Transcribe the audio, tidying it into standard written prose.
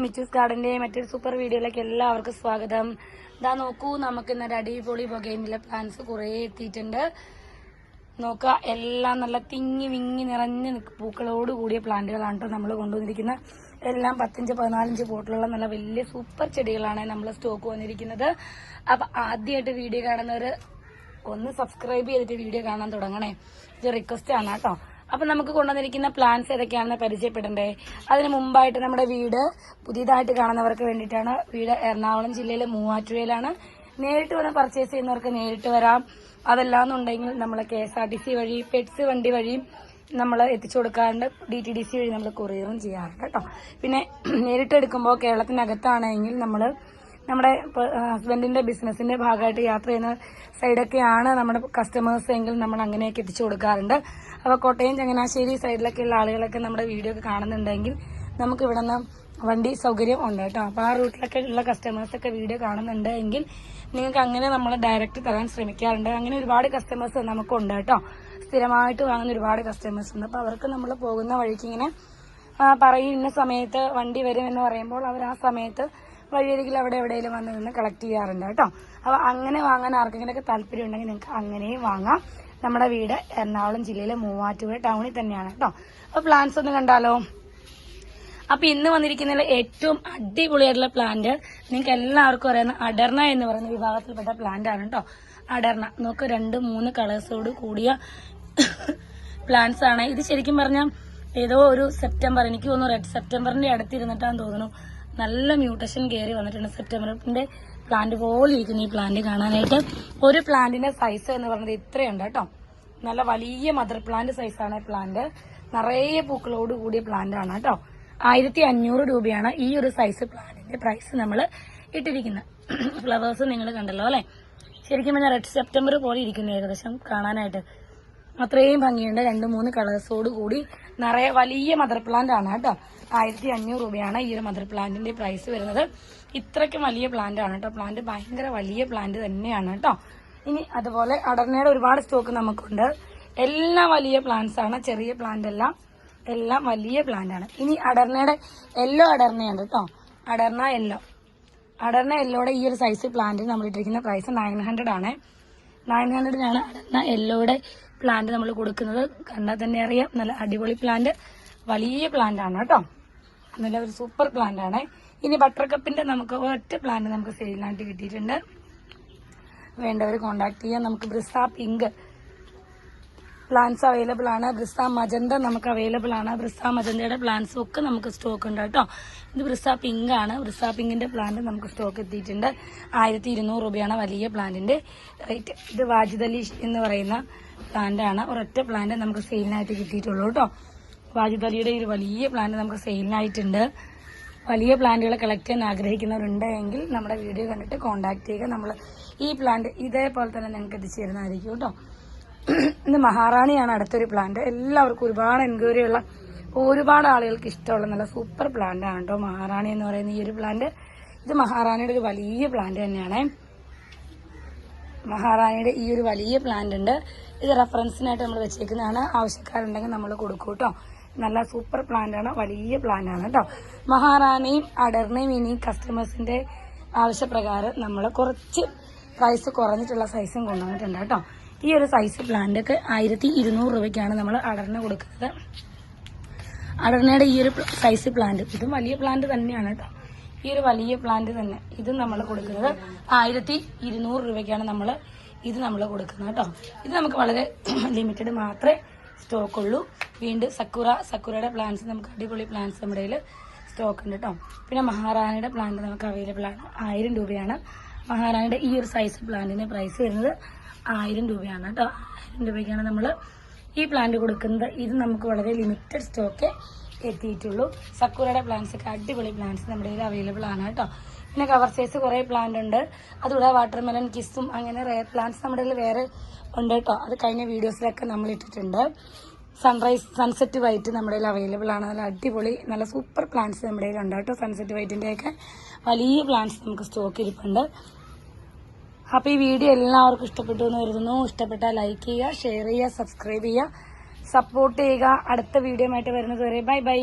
മിച്ചൂസ് ഗാർഡന്റെ മറ്റൊരു സൂപ്പർ വീഡിയോയിലേക്ക് എല്ലാവർക്കും സ്വാഗതം. ഇതാ നോക്കൂ, നമുക്ക് ഇന്നൊരു അടിപൊളി ബൊഗൈൻവില്ല പ്ലാന്റ്സ് കുറെ എത്തിയിട്ടുണ്ട്. നോക്കുക, എല്ലാം നല്ല തിങ്ങി വിങ്ങി നിറഞ്ഞ് പൂക്കളോട് കൂടിയ പ്ലാന്റുകളാണ് കേട്ടോ നമ്മൾ കൊണ്ടുവന്നിരിക്കുന്നത്. എല്ലാം 15-14 പോട്ടിലുള്ള നല്ല വലിയ സൂപ്പർ ചെടികളാണ് നമ്മൾ സ്റ്റോക്ക് വന്നിരിക്കുന്നത്. അപ്പൊ ആദ്യമായിട്ട് വീഡിയോ കാണുന്നവർ ഒന്ന് സബ്സ്ക്രൈബ് ചെയ്തിട്ട് വീഡിയോ കാണാൻ തുടങ്ങണേ, ഇത് റിക്വസ്റ്റ് ആണ് കേട്ടോ. അപ്പൊ നമുക്ക് കൊണ്ടുവന്നിരിക്കുന്ന പ്ലാന്റ്സ് ഏതൊക്കെയാണെന്ന് പരിചയപ്പെടണ്ടേ. അതിന് മുമ്പായിട്ട് നമ്മുടെ വീട് പുതിയതായിട്ട് കാണുന്നവർക്ക് വേണ്ടിയിട്ടാണ്. വീട് എറണാകുളം ജില്ലയിലെ മൂവാറ്റുപുഴയിലാണ്. നേരിട്ട് വന്ന് പർച്ചേസ് ചെയ്യുന്നവർക്ക് നേരിട്ട് വരാം. അതല്ലാന്നുണ്ടെങ്കിൽ നമ്മൾ KSRTC വഴി പെറ്റ്സ് വണ്ടി വഴിയും നമ്മൾ എത്തിച്ചു കൊടുക്കാറുണ്ട്. DTDC വഴി നമ്മൾ കൊറിയറും ചെയ്യാറുണ്ട് കേട്ടോ. പിന്നെ നേരിട്ട് എടുക്കുമ്പോൾ കേരളത്തിനകത്താണെങ്കിൽ നമ്മൾ നമ്മുടെ ഹസ്ബൻഡിന്റെ ബിസിനസിന്റെ ഭാഗമായിട്ട് യാത്ര ചെയ്യുന്ന സൈഡൊക്കെയാണ് നമ്മുടെ കസ്റ്റമേഴ്സ് എങ്കിൽ നമ്മൾ അങ്ങനെയൊക്കെ എത്തിച്ചു കൊടുക്കാറുണ്ട്. അപ്പോൾ കോട്ടയം ചങ്ങനാശ്ശേരി സൈഡിലൊക്കെയുള്ള ആളുകളൊക്കെ നമ്മുടെ വീഡിയോ ഒക്കെ കാണുന്നുണ്ടെങ്കിൽ നമുക്ക് ഇവിടെ നിന്ന് വണ്ടി സൗകര്യം ഉണ്ട് കേട്ടോ. അപ്പോൾ ആ റൂട്ടിലൊക്കെ ഉള്ള കസ്റ്റമേഴ്സൊക്കെ വീഡിയോ കാണുന്നുണ്ട് എങ്കിൽ നിങ്ങൾക്ക് അങ്ങനെ നമ്മൾ ഡയറക്റ്റ് തരാൻ ശ്രമിക്കാറുണ്ട്. അങ്ങനെ ഒരുപാട് കസ്റ്റമേഴ്സ് നമുക്കുണ്ട് കേട്ടോ. സ്ഥിരമായിട്ട് വാങ്ങുന്ന ഒരുപാട് കസ്റ്റമേഴ്സ് ഉണ്ട്. അപ്പോൾ അവർക്ക് നമ്മൾ പോകുന്ന വഴിക്ക് ഇങ്ങനെ പറയും ഇന്ന സമയത്ത് വണ്ടി വരും എന്ന് പറയുമ്പോൾ അവർ ആ സമയത്ത് വഴിയരികിൽ അവിടെ എവിടെയെങ്കിലും വന്ന് നിന്ന് കളക്ട് ചെയ്യാറുണ്ട് കേട്ടോ. അപ്പോൾ അങ്ങനെ വാങ്ങാൻ ആർക്കെങ്കിലൊക്കെ താല്പര്യം ഉണ്ടെങ്കിൽ നിങ്ങൾക്ക് അങ്ങനെയും വാങ്ങാം. നമ്മുടെ വീട് എറണാകുളം ജില്ലയിലെ മൂവാറ്റുപുഴ ടൗണിൽ തന്നെയാണ് കേട്ടോ. അപ്പോൾ പ്ലാന്റ്സ് ഒന്ന് കണ്ടാലോ. അപ്പൊ ഇന്ന് വന്നിരിക്കുന്നതിൽ ഏറ്റവും അടിപൊളിയായിട്ടുള്ള പ്ലാന്റ് നിങ്ങൾക്ക് എല്ലാവർക്കും അറിയുന്ന അഡർന എന്ന് പറയുന്ന വിഭാഗത്തിൽപ്പെട്ട പ്ലാന്റ് ആണ് കേട്ടോ. അഡർന നോക്ക്, 2-3 കളേഴ്സോട് കൂടിയ പ്ലാന്റ്സ് ആണ്. ഇത് ശരിക്കും പറഞ്ഞാൽ ഏതോ ഒരു സെപ്റ്റംബർ, എനിക്ക് തോന്നുന്നു റെഡ് സെപ്റ്റംബറിന്റെ അടുത്തിരുന്നിട്ടാന്ന് തോന്നുന്നു നല്ല മ്യൂട്ടേഷൻ കയറി വന്നിട്ടുണ്ട്. സെപ്റ്റംബറിന്റെ പ്ലാന്റ് പോലെ ഇരിക്കുന്നു ഈ പ്ലാന്റ് കാണാനായിട്ട്. ഒരു പ്ലാന്റിന്റെ സൈസ് എന്ന് പറയുന്നത് ഇത്രയുണ്ട് കേട്ടോ. നല്ല വലിയ മദർ പ്ലാന്റ് സൈസാണ് പ്ലാന്റ്. നിറയെ പൂക്കളോട് കൂടിയ പ്ലാന്റ് ആണ് കേട്ടോ. 1500 രൂപയാണ് ഈ ഒരു സൈസ് പ്ലാന്റിന്റെ പ്രൈസ് നമ്മൾ ഇട്ടിരിക്കുന്നത്. ഫ്ലവേഴ്സ് നിങ്ങൾ കണ്ടല്ലോ അല്ലെ. ശരിക്കും പറഞ്ഞാൽ റെഡ് സെപ്റ്റംബർ പോലെ ഇരിക്കുന്നു ഏകദേശം കാണാനായിട്ട്. അത്രയും ഭംഗിയുണ്ട്. 2-3 കളേഴ്സോട് കൂടി നിറയെ വലിയ മദർ പ്ലാന്റ് ആണ് കേട്ടോ. 1500 രൂപയാണ് ഈ ഒരു മദർ പ്ലാന്റിന്റെ പ്രൈസ് വരുന്നത്. ഇത്രയ്ക്ക് വലിയ പ്ലാന്റ് ആണ് കേട്ടോ. പ്ലാന്റ് ഭയങ്കര വലിയ പ്ലാന്റ് തന്നെയാണ് കേട്ടോ. ഇനി അതുപോലെ അടർണയുടെ ഒരുപാട് സ്റ്റോക്ക് നമുക്കുണ്ട്. എല്ലാം വലിയ പ്ലാന്റ്സ് ആണ്, ചെറിയ പ്ലാന്റ് എല്ലാം വലിയ പ്ലാന്റ് ആണ്. ഇനി അടർണയുടെ യെല്ലോ അടർണയുണ്ട് കേട്ടോ. അടർണ യെല്ലോയുടെ ഈ ഒരു സൈസ് പ്ലാന്റ് നമ്മൾ ഇട്ടിരിക്കുന്ന പ്രൈസ് 900 ആണ്. 900-നാണ് അടർണ യെല്ലോയുടെ പ്ലാന്റ് നമ്മൾ കൊടുക്കുന്നത്. കണ്ടാൽ തന്നെ അറിയാം നല്ല അടിപൊളി പ്ലാന്റ്, വലിയ പ്ലാന്റ് ആണ് കേട്ടോ. നല്ല ഒരു സൂപ്പർ പ്ലാന്റ് ആണ്. ഇനി ബട്ടർ കപ്പിന്റെ നമുക്ക് ഒറ്റ പ്ലാന്റ് നമുക്ക് സെയിലായിട്ട് കിട്ടിയിട്ടുണ്ട്. വേണ്ടവർ കോണ്ടാക്ട് ചെയ്യാം. നമുക്ക് ബ്രിസ പിങ്ക് പ്ലാന്റ്സ് അവൈലബിൾ ആണ്. ബ്രിസ മജന്ത നമുക്ക് അവൈലബിൾ ആണ്. ബ്രിസ മജന്തയുടെ പ്ലാന്റ്സും ഒക്കെ നമുക്ക് സ്റ്റോക്ക് ഉണ്ട് കേട്ടോ. ഇത് ബ്രിസ പിങ്ക് ആണ്. ബ്രിസ പിങ്കിന്റെ പ്ലാന്റ് നമുക്ക് സ്റ്റോക്ക് എത്തിയിട്ടുണ്ട്. 1200 രൂപയാണ് വലിയ പ്ലാന്റിന്റെ റേറ്റ്. ഇത് വാജിദലീഷ് എന്ന് പറയുന്ന പ്ലാന്റ് ആണ്. ഒരൊറ്റ പ്ലാന്റ് നമുക്ക് സെയിലിനായിട്ട് കിട്ടിയിട്ടുള്ളൂ കേട്ടോ. വാജിദലിയുടെ ഒരു വലിയ പ്ലാന്റ് നമുക്ക് സെയിലിനായിട്ടുണ്ട്. വലിയ പ്ലാന്റുകളെ കളക്ട് ചെയ്യാൻ ആഗ്രഹിക്കുന്നവരുണ്ടെങ്കിൽ നമ്മുടെ വീഡിയോ കണ്ടിട്ട് കോണ്ടാക്ട് ചെയ്യുക. നമ്മൾ ഈ പ്ലാന്റ് ഇതേപോലെ തന്നെ നിങ്ങൾക്ക് എത്തിച്ചു തരുന്നതായിരിക്കും കേട്ടോ. ഇത് മഹാറാണിയാണ് അടുത്തൊരു പ്ലാന്റ്. എല്ലാവർക്കും ഒരുപാട് എൻക്വയറി ഉള്ള, ഒരുപാട് ആളുകൾക്ക് ഇഷ്ടമുള്ള നല്ല സൂപ്പർ പ്ലാന്റ് ആണ് കേട്ടോ മഹാറാണി എന്ന് പറയുന്ന ഈ ഒരു പ്ലാന്റ്. ഇത് മഹാറാണിയുടെ ഒരു വലിയ പ്ലാന്റ് തന്നെയാണ്. മഹാറാണിയുടെ ഈ ഒരു വലിയ പ്ലാന്റ് ഉണ്ട്. ഇത് റെഫറൻസിനായിട്ട് നമ്മൾ വെച്ചേക്കുന്നതാണ്. ആവശ്യക്കാരുണ്ടെങ്കിൽ നമ്മൾ കൊടുക്കും കേട്ടോ. നല്ല സൂപ്പർ പ്ലാന്റ് ആണ്, വലിയ പ്ലാന്റ് ആണ് കേട്ടോ. മഹാറാണിയും അടർണയും ഇനി കസ്റ്റമേഴ്സിന്റെ ആവശ്യപ്രകാരം നമ്മൾ കുറച്ച് പ്രൈസ് കുറഞ്ഞിട്ടുള്ള സൈസും കൊണ്ടുവന്നിട്ടുണ്ട് കേട്ടോ. ഈ ഒരു സൈസ് പ്ലാന്റ് ഒക്കെ 1200 രൂപയ്ക്കാണ് നമ്മൾ അടർണ കൊടുക്കുന്നത്. അടർണയുടെ ഈ ഒരു സൈസ് പ്ലാന്റ്, ഇതും വലിയ പ്ലാന്റ് തന്നെയാണ് കേട്ടോ. ഈ ഒരു വലിയ പ്ലാന്റ് തന്നെ ഇതും നമ്മൾ കൊടുക്കുന്നത് 1200 രൂപയ്ക്കാണ് നമ്മൾ കൊടുക്കുന്നത് കേട്ടോ. ഇത് നമുക്ക് വളരെ ലിമിറ്റഡ് മാത്രമേ സ്റ്റോക്ക് ഉള്ളൂ. വീണ്ടും സക്കുറയുടെ പ്ലാന്റ്സ് നമുക്ക് അടിപൊളി പ്ലാന്റ്സ് നമ്മുടെ കയ്യിൽ സ്റ്റോക്ക് ഉണ്ട് കേട്ടോ. പിന്നെ മഹാറാണിയുടെ പ്ലാന്റ് നമുക്ക് അവൈലബിൾ ആണ്. 1000 രൂപയാണ് മഹാറാണിയുടെ ഈ ഒരു സൈസ് പ്ലാന്റിന്റെ പ്രൈസ് വരുന്നത്. 1000 രൂപയാണ് കേട്ടോ. 1000 രൂപയ്ക്കാണ് നമ്മൾ ഈ പ്ലാന്റ് കൊടുക്കുന്നത്. ഇത് നമുക്ക് വളരെ ലിമിറ്റഡ് സ്റ്റോക്ക് എത്തിയിട്ടുള്ളൂ. സക്കുറയുടെ പ്ലാന്റ്സ് ഒക്കെ അടിപൊളി പ്ലാന്റ്സ് നമ്മുടെ കയ്യിൽ അവൈലബിൾ ആണ് കേട്ടോ. പിന്നെ കവർ സൈസ് കുറെ പ്ലാന്റ് ഉണ്ട്. അതുകൂടെ വാട്ടർമെലൺ കിസ്സും അങ്ങനെ റെയർ പ്ലാന്റ്സ് നമ്മുടെ കയ്യിൽ വേറെ ഉണ്ട് കേട്ടോ. അത് കഴിഞ്ഞ വീഡിയോസിലൊക്കെ നമ്മൾ ഇട്ടിട്ടുണ്ട്. സൺസെറ്റ് വൈറ്റ് നമ്മുടെ കയ്യിൽ അവൈലബിൾ ആണ്. നല്ല അടിപൊളി നല്ല സൂപ്പർ പ്ലാന്റ്സ് നമ്മുടെ കയ്യിൽ ഉണ്ട് കേട്ടോ. സൺസെറ്റ് വൈറ്റിന്റെയൊക്കെ വലിയ പ്ലാന്റ്സ് നമുക്ക് സ്റ്റോക്ക് ഇരിപ്പുണ്ട്. അപ്പോൾ ഈ വീഡിയോ എല്ലാവർക്കും ഇഷ്ടപ്പെട്ടു എന്ന് കരുതുന്നു. ഇഷ്ടപ്പെട്ടാൽ ലൈക്ക് ചെയ്യുക, ഷെയർ ചെയ്യുക, സബ്സ്ക്രൈബ് ചെയ്യുക, സപ്പോർട്ട് ചെയ്യുക. അടുത്ത വീഡിയോ ആയിട്ട് വരുന്നത് വരെ ബൈ ബൈ.